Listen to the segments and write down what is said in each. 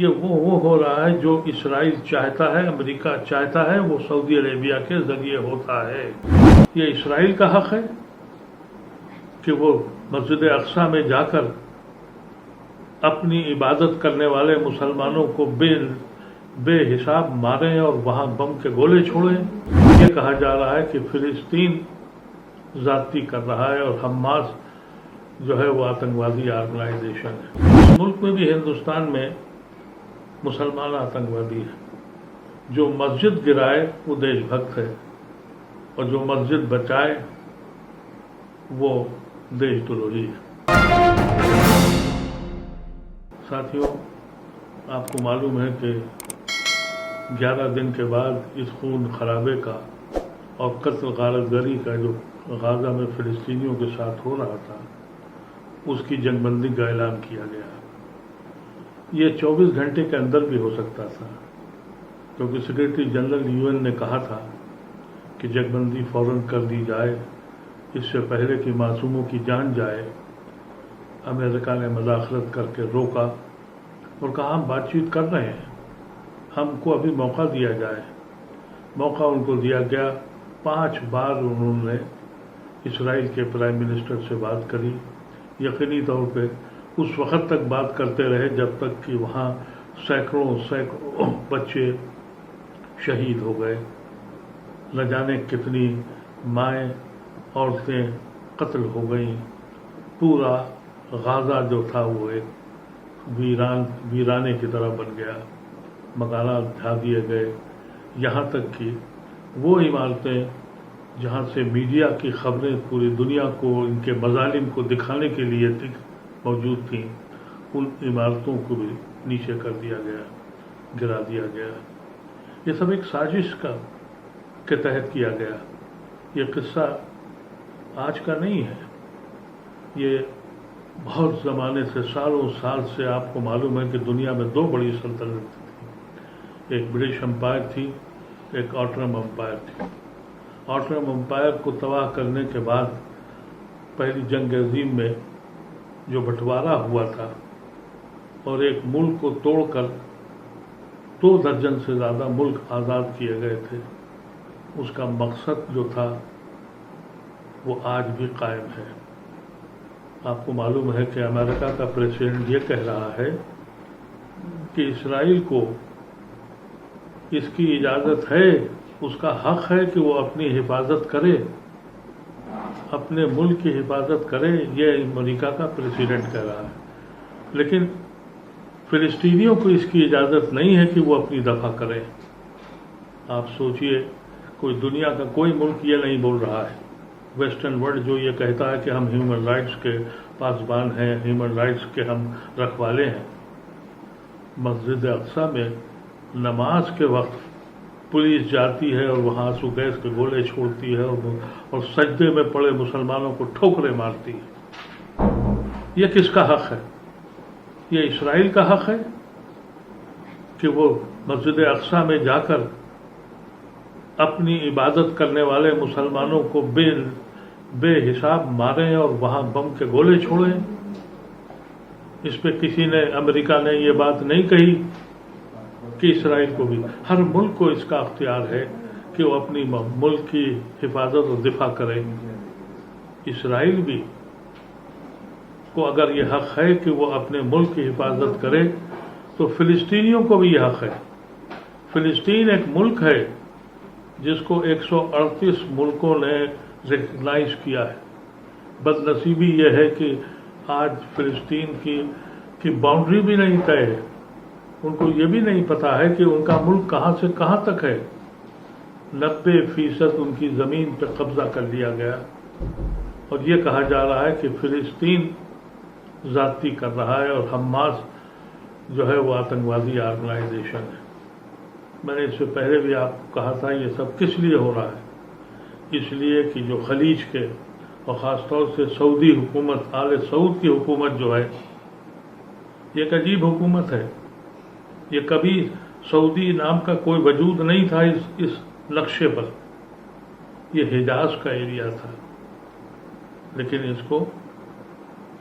یہ وہ ہو رہا ہے جو اسرائیل چاہتا ہے، امریکہ چاہتا ہے، وہ سعودی عربیہ کے ذریعے ہوتا ہے۔ یہ اسرائیل کا حق ہے کہ وہ مسجد اقصی میں جا کر اپنی عبادت کرنے والے مسلمانوں کو بے حساب ماریں اور وہاں بم کے گولے چھوڑیں۔ یہ کہا جا رہا ہے کہ فلسطین زیادتی کر رہا ہے اور حماس جو ہے وہ آتنکوادی آرگنائزیشن ہے۔ اس ملک میں بھی، ہندوستان میں، مسلمان آتنکوادی ہے۔ جو مسجد گرائے وہ دیش بھکت ہے، اور جو مسجد بچائے وہ دیش دروہی ہے۔ ساتھیوں، آپ کو معلوم ہے کہ 11 دن کے بعد اس خون خرابے کا اور قتل غارت گری کا جو غزہ میں فلسطینیوں کے ساتھ ہو رہا تھا، اس کی جنگ بندی کا اعلان کیا گیا۔ یہ 24 گھنٹے کے اندر بھی ہو سکتا تھا، کیونکہ سیکرٹری جنرل UN نے کہا تھا کہ جنگ بندی فوراً کر دی جائے، اس سے پہلے کہ معصوموں کی جان جائے۔ امریکہ نے مداخلت کر کے روکا اور کہا ہم بات چیت کر رہے ہیں، ہم کو ابھی موقع دیا جائے۔ موقع ان کو دیا گیا۔ 5 بار انہوں نے اسرائیل کے پرائم منسٹر سے بات کری۔ یقینی طور پہ اس وقت تک بات کرتے رہے جب تک کہ وہاں سینکڑوں بچے شہید ہو گئے، نہ جانے کتنی مائیں عورتیں قتل ہو گئیں۔ پورا غزہ جو تھا وہ ایک ویرانے کی طرح بن گیا، مکانات ڈھا دیے گئے، یہاں تک کہ وہ عمارتیں جہاں سے میڈیا کی خبریں پوری دنیا کو ان کے مظالم کو دکھانے کے لیے موجود تھیں، ان عمارتوں کو بھی نیچے کر دیا گیا، گرا دیا گیا۔ یہ سب ایک سازش کے تحت کیا گیا۔ یہ قصہ آج کا نہیں ہے، یہ بہت زمانے سے، سالوں سال سے آپ کو معلوم ہے کہ دنیا میں 2 بڑی سلطنت تھی، ایک برٹش امپائر تھی، ایک آٹرم امپائر تھی۔ آٹرم امپائر کو تباہ کرنے کے بعد پہلی جنگ عظیم میں جو بٹوارا ہوا تھا اور ایک ملک کو توڑ کر 2 درجن سے زیادہ ملک آزاد کیے گئے تھے، اس کا مقصد جو تھا وہ آج بھی قائم ہے۔ آپ کو معلوم ہے کہ امریکہ کا پریزیڈنٹ یہ کہہ رہا ہے کہ اسرائیل کو اس کی اجازت ہے، اس کا حق ہے کہ وہ اپنی حفاظت کرے، اپنے ملک کی حفاظت کرے، یہ امریکہ کا پریزیڈنٹ کہہ رہا ہے۔ لیکن فلسطینیوں کو اس کی اجازت نہیں ہے کہ وہ اپنی دفاع کریں۔ آپ سوچئے، کوئی دنیا کا کوئی ملک یہ نہیں بول رہا ہے۔ ویسٹرن ورلڈ جو یہ کہتا ہے کہ ہم ہیومن رائٹس کے پاسبان ہیں، ہیومن رائٹس کے ہم رکھوالے ہیں، مسجد اقصی میں نماز کے وقت پولیس جاتی ہے اور وہاں آنسو گیس کے گولے چھوڑتی ہے اور سجدے میں پڑے مسلمانوں کو ٹھوکریں مارتی ہے۔ یہ کس کا حق ہے؟ یہ اسرائیل کا حق ہے کہ وہ مسجد اقصی میں جا کر اپنی عبادت کرنے والے مسلمانوں کو بے حساب ماریں اور وہاں بم کے گولے چھوڑیں۔ اس پہ کسی نے، امریکہ نے یہ بات نہیں کہی کہ اسرائیل کو بھی، ہر ملک کو اس کا اختیار ہے کہ وہ اپنی ملک کی حفاظت اور دفاع کرے۔ اسرائیل بھی کو اگر یہ حق ہے کہ وہ اپنے ملک کی حفاظت کرے تو فلسطینیوں کو بھی یہ حق ہے۔ فلسطین ایک ملک ہے جس کو 138 ملکوں نے ریکگنائز کیا ہے۔ بد نصیبی یہ ہے کہ آج فلسطین کی باؤنڈری بھی نہیں طے ہے، ان کو یہ بھی نہیں پتا ہے کہ ان کا ملک کہاں سے کہاں تک ہے۔ 90% ان کی زمین پہ قبضہ کر لیا گیا، اور یہ کہا جا رہا ہے کہ فلسطین زیادتی کر رہا ہے اور حماس جو ہے وہ آتنکوادی آرگنائزیشن ہے۔ میں نے اس سے پہلے بھی آپ کو کہا تھا یہ سب کس لیے ہو رہا ہے؟ اس لیے کہ جو خلیج کے اور خاص طور سے سعودی حکومت، آل سعود کی حکومت جو ہے، یہ ایک عجیب حکومت ہے۔ یہ کبھی سعودی نام کا کوئی وجود نہیں تھا اس نقشے پر، یہ حجاز کا ایریا تھا، لیکن اس کو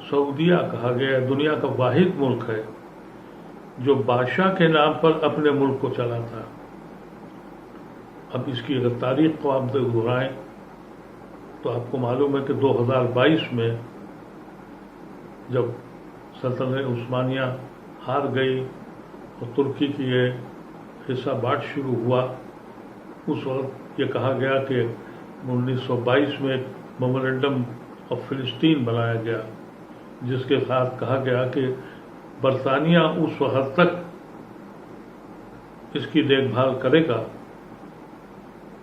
سعودیہ کہا گیا۔ دنیا کا واحد ملک ہے جو بادشاہ کے نام پر اپنے ملک کو چلاتا. اب اس کی اگر تاریخ کو آپ دہرائیں تو آپ کو معلوم ہے کہ 2022 میں جب سلطنت عثمانیہ ہار گئی اور ترکی کی یہ حصہ بانٹ شروع ہوا، اس وقت یہ کہا گیا کہ 1922 میں ایک میمورنڈم آف فلسطین بنایا گیا، جس کے ساتھ کہا گیا کہ برطانیہ اس وقت تک اس کی دیکھ بھال کرے گا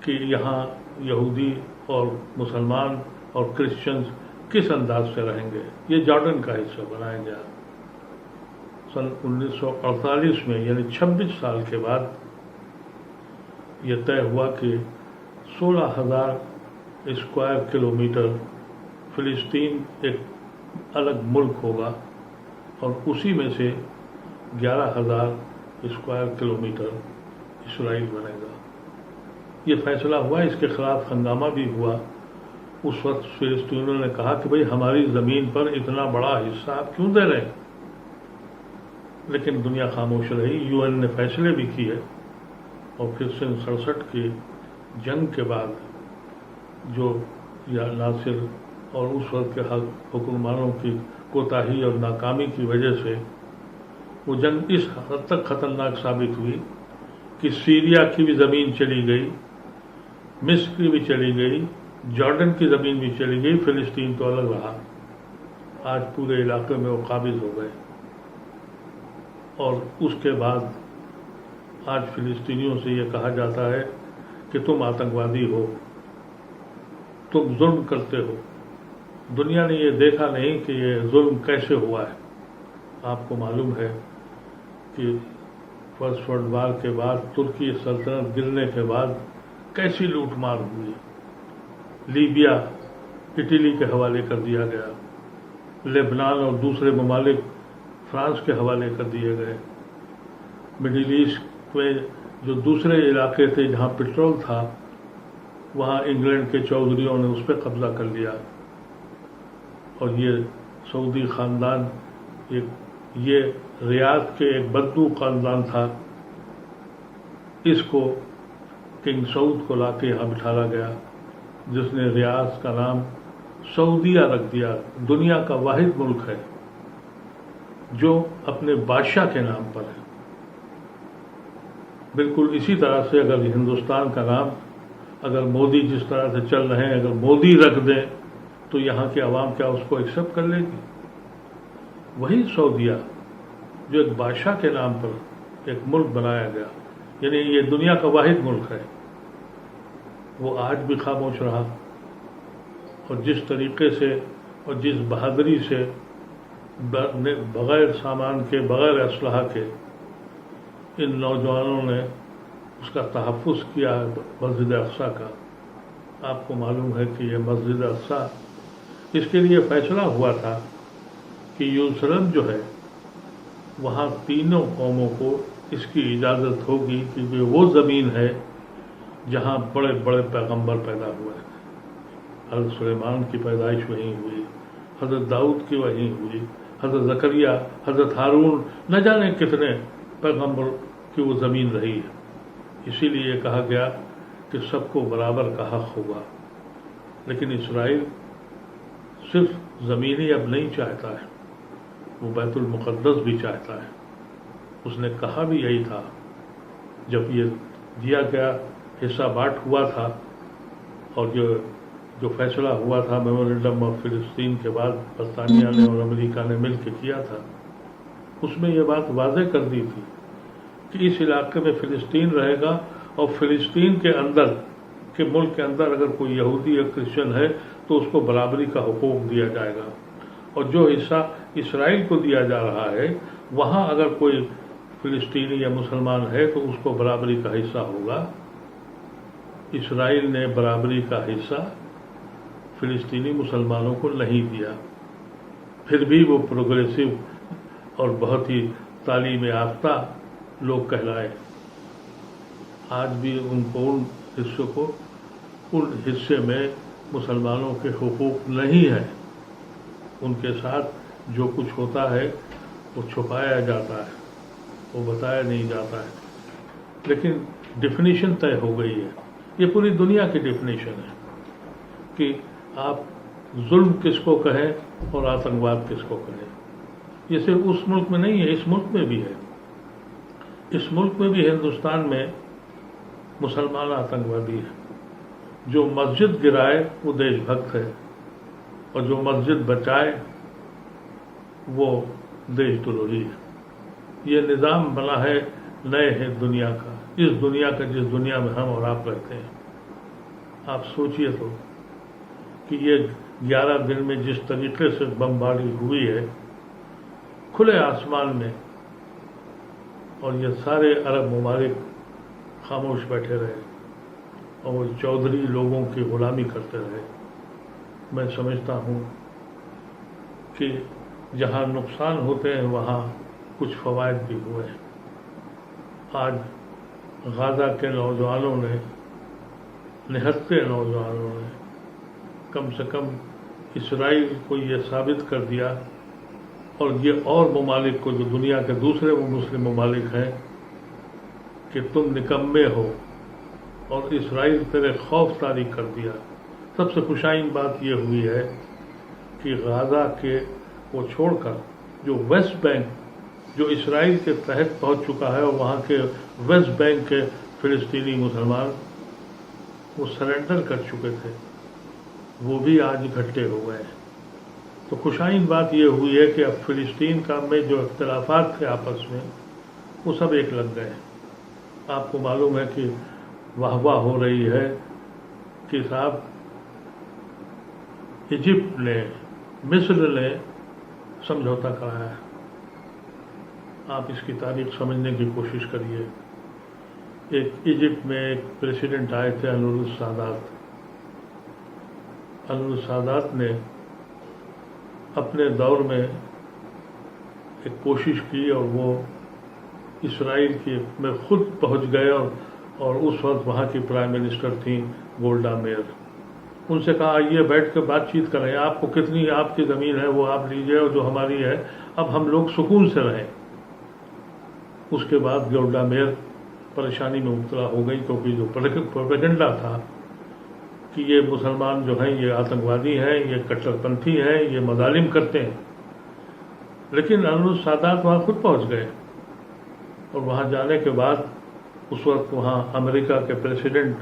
کہ یہاں یہودی اور مسلمان اور کرسچنز کس انداز سے رہیں گے. یہ جارڈن کا حصہ بنایا گیا. سن 1948 میں یعنی 26 سال کے بعد یہ طے ہوا کہ 16,000 اسکوائر کلومیٹر فلسطین ایک الگ ملک ہوگا اور اسی میں سے 11,000 اسکوائر کلومیٹر اسرائیل بنے گا. یہ فیصلہ ہوا، اس کے خلاف ہنگامہ بھی ہوا. اس وقت فلسطینیوں نے کہا کہ بھئی ہماری زمین پر اتنا بڑا حصہ آپ کیوں دے رہے ہیں؟ لیکن دنیا خاموش رہی. یو این نے فیصلے بھی کیے اور پھر سن 67 کی جنگ کے بعد جو ناصر اور اس وقت کے حکمرانوں کی کوتاہی اور ناکامی کی وجہ سے وہ جنگ اس حد تک خطرناک ثابت ہوئی کہ سیریا کی بھی زمین چلی گئی، مصر کی بھی چلی گئی، جارڈن کی زمین بھی چلی گئی، فلسطین تو الگ رہا. آج پورے علاقے میں وہ قابض ہو گئے اور اس کے بعد آج فلسطینیوں سے یہ کہا جاتا ہے کہ تم آتنکوادی ہو، تم ظلم کرتے ہو. دنیا نے یہ دیکھا نہیں کہ یہ ظلم کیسے ہوا ہے. آپ کو معلوم ہے کہ فرسٹ ورلڈ وار کے بعد ترکی سلطنت گرنے کے بعد کیسی لوٹ مار ہوئی. لیبیا اٹلی کے حوالے کر دیا گیا، لبنان اور دوسرے ممالک فرانس کے حوالے کر دیے گئے. مڈل ایسٹ میں جو دوسرے علاقے تھے جہاں پٹرول تھا وہاں انگلینڈ کے چودھریوں نے اس پہ قبضہ کر لیا. اور یہ سعودی خاندان یہ ریاض کے ایک بدو خاندان تھا، اس کو کنگ سعود کو لا کے یہاں بٹھایا گیا، جس نے ریاض کا نام سعودیہ رکھ دیا. دنیا کا واحد ملک ہے جو اپنے بادشاہ کے نام پر ہے. بالکل اسی طرح سے اگر ہندوستان کا نام اگر مودی جس طرح سے چل رہے ہیں اگر مودی رکھ دیں تو یہاں کی عوام کیا اس کو ایکسیپٹ کر لے گی؟ وہی سعودیہ جو ایک بادشاہ کے نام پر ایک ملک بنایا گیا، یعنی یہ دنیا کا واحد ملک ہے، وہ آج بھی خاموش رہا. اور جس طریقے سے اور جس بہادری سے بغیر سامان کے بغیر اسلحہ کے ان نوجوانوں نے اس کا تحفظ کیا مسجد اقصیٰ کا. آپ کو معلوم ہے کہ یہ مسجد اقصیٰ اس کے لیے فیصلہ ہوا تھا کہ یروشلم جو ہے وہاں تینوں قوموں کو اس کی اجازت ہوگی کیونکہ وہ زمین ہے جہاں بڑے بڑے پیغمبر پیدا ہوئے. حضرت سلیمان کی پیدائش وہیں ہوئی، حضرت داؤد کی وہیں ہوئی، حضرت زکریا، حضرت ہارون، نہ جانے کتنے پیغمبر کی وہ زمین رہی ہے. اسی لیے یہ کہا گیا کہ سب کو برابر کا حق ہوگا. لیکن اسرائیل صرف زمین ہی اب نہیں چاہتا ہے، وہ بیت المقدس بھی چاہتا ہے. اس نے کہا بھی یہی تھا جب یہ دیا گیا حصہ بانٹ ہوا تھا اور جو فیصلہ ہوا تھا میمورنڈم آف فلسطین کے بعد برطانیہ نے اور امریکہ نے مل کے کیا تھا، اس میں یہ بات واضح کر دی تھی کہ اس علاقے میں فلسطین رہے گا اور فلسطین کے اندر کے ملک کے اندر اگر کوئی یہودی یا کرسچن ہے تو اس کو برابری کا حقوق دیا جائے گا. اور جو حصہ اسرائیل کو دیا جا رہا ہے وہاں اگر کوئی فلسطینی یا مسلمان ہے تو اس کو برابری کا حصہ ہوگا. اسرائیل نے برابری کا حصہ فلسطینی مسلمانوں کو نہیں دیا، پھر بھی وہ پروگریسو اور بہت ہی تعلیم یافتہ لوگ کہلائے. آج بھی ان حصے میں مسلمانوں کے حقوق نہیں ہیں. ان کے ساتھ جو کچھ ہوتا ہے وہ چھپایا جاتا ہے وہ بتایا نہیں جاتا ہے، لیکن ڈیفینیشن طے ہو گئی ہے. یہ پوری دنیا کی ڈیفینیشن ہے کہ آپ ظلم کس کو کہیں اور آتنکواد کس کو کہیں. یہ صرف اس ملک میں نہیں ہے، اس ملک میں بھی ہے. اس ملک میں بھی ہندوستان میں مسلمان آتنکوادی ہے. جو مسجد گرائے وہ دیش بھکت ہے، اور جو مسجد بچائے وہ دیش دروہی ہے. یہ نظام بنا ہے نئے ہے دنیا کا، اس دنیا کا جس دنیا میں ہم اور آپ رہتے ہیں. آپ سوچئے تو کہ یہ 11 دن میں جس طریقے سے بمباری ہوئی ہے کھلے آسمان میں، اور یہ سارے عرب ممالک خاموش بیٹھے رہے اور وہ چودھری لوگوں کی غلامی کرتے رہے. میں سمجھتا ہوں کہ جہاں نقصان ہوتے ہیں وہاں کچھ فوائد بھی ہوئے ہیں. آج غزہ کے نوجوانوں نے، نہتے نوجوانوں نے کم سے کم اسرائیل کو یہ ثابت کر دیا، اور یہ اور ممالک کو جو دنیا کے دوسرے مسلم ممالک ہیں، کہ تم نکمے ہو اور اسرائیل تیرے خوف طاری کر دیا. سب سے خوشائن بات یہ ہوئی ہے کہ غزہ کے وہ چھوڑ کر جو ویسٹ بینک جو اسرائیل کے تحت پہنچ چکا ہے، اور وہاں کے ویسٹ بینک کے فلسطینی مسلمان وہ سرنڈر کر چکے تھے، وہ بھی آج اکٹھے ہو گئے. تو خوشائن بات یہ ہوئی ہے کہ اب فلسطین کا میں جو اختلافات تھے آپس میں وہ سب ایک لگ گئے. آپ کو معلوم ہے کہ واہ واہ ہو رہی ہے کہ صاحب ایجپٹ نے، مصر نے سمجھوتا کرایا ہے. آپ اس کی تاریخ سمجھنے کی کوشش کریے. ایک ایجپٹ میں ایک پریسیڈنٹ آئے تھے انور السادات. انور السادات نے اپنے دور میں ایک کوشش کی، اور وہ اسرائیل کی میں خود پہنچ گئے، اور اس وقت وہاں کی پرائم منسٹر تھیں گولڈا میئر. ان سے کہا آئیے بیٹھ کے بات چیت کریں، آپ کو کتنی آپ کی زمین ہے وہ آپ لیجئے، اور جو ہماری ہے اب ہم لوگ سکون سے رہیں. اس کے بعد گولڈا میئر پریشانی میں مبتلا ہو گئی، کیونکہ جو پروپیگنڈا تھا کہ یہ مسلمان جو ہیں یہ آتنکوادی ہیں، یہ کٹر پنتھی ہیں، یہ مظالم کرتے ہیں. لیکن انور السادات وہاں خود پہنچ گئے، اور وہاں جانے کے بعد اس وقت وہاں امریکہ کے پریسیڈنٹ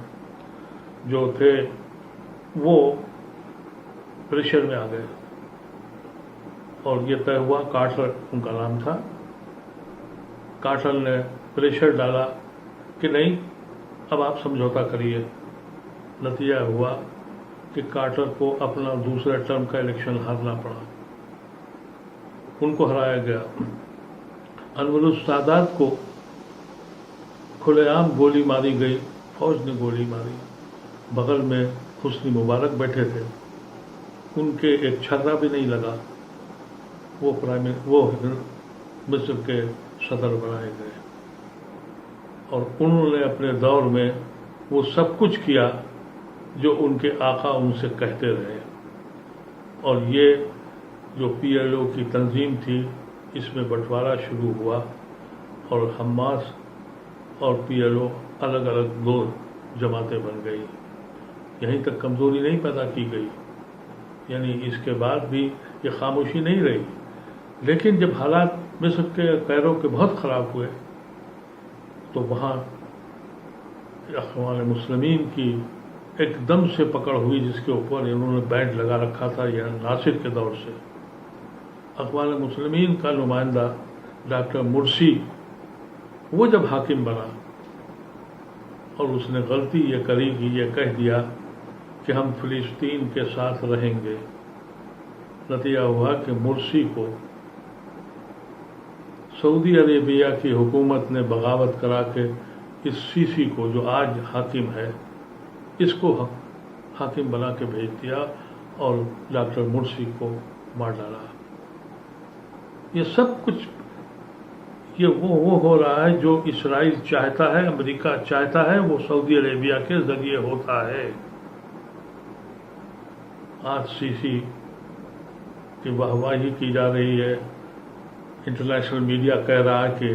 جو تھے وہ پریشر میں آ گئے، اور یہ طے ہوا، کارٹر ان کا نام تھا. کارٹر نے پریشر ڈالا کہ نہیں اب آپ سمجھوتا کریے. نتیجہ ہوا کہ کارٹر کو اپنا دوسرے ٹرم کا الیکشن ہارنا پڑا، ان کو ہرایا گیا. انور السادات کو کھلے عام گولی ماری گئی، فوج نے گولی ماری. بغل میں حسنی مبارک بیٹھے تھے، ان کے ایک چھرا بھی نہیں لگا. وہ مصر کے صدر بنائے گئے، اور انہوں نے اپنے دور میں وہ سب کچھ کیا جو ان کے آقا ان سے کہتے رہے. اور یہ جو پی ایل او کی تنظیم تھی اس میں بٹوارا شروع ہوا، اور حماس اور پی ایل او الگ الگ دو جماعتیں بن گئی. یہیں تک کمزوری نہیں پیدا کی گئی، یعنی اس کے بعد بھی یہ خاموشی نہیں رہی. لیکن جب حالات مصر کے کیرو کے بہت خراب ہوئے تو وہاں اخوان مسلمین کی ایک دم سے پکڑ ہوئی، جس کے اوپر انہوں نے بینڈ لگا رکھا تھا یہ ناصر کے دور سے. اخوان مسلمین کا نمائندہ ڈاکٹر مرسی وہ جب حاکم بنا اور اس نے غلطی یہ کری کہ یہ کہہ دیا کہ ہم فلسطین کے ساتھ رہیں گے، نتیجہ ہوا کہ مرسی کو سعودی عربیہ کی حکومت نے بغاوت کرا کے اس سیسی کو جو آج حاکم ہے اس کو حاکم بنا کے بھیج دیا اور ڈاکٹر مرسی کو مار ڈالا. یہ سب کچھ یہ وہ ہو رہا ہے جو اسرائیل چاہتا ہے، امریکہ چاہتا ہے، وہ سعودی عربیہ کے ذریعے ہوتا ہے. آج سیسی کی واہواہی کی جا رہی ہے، انٹرنیشنل میڈیا کہہ رہا ہے کہ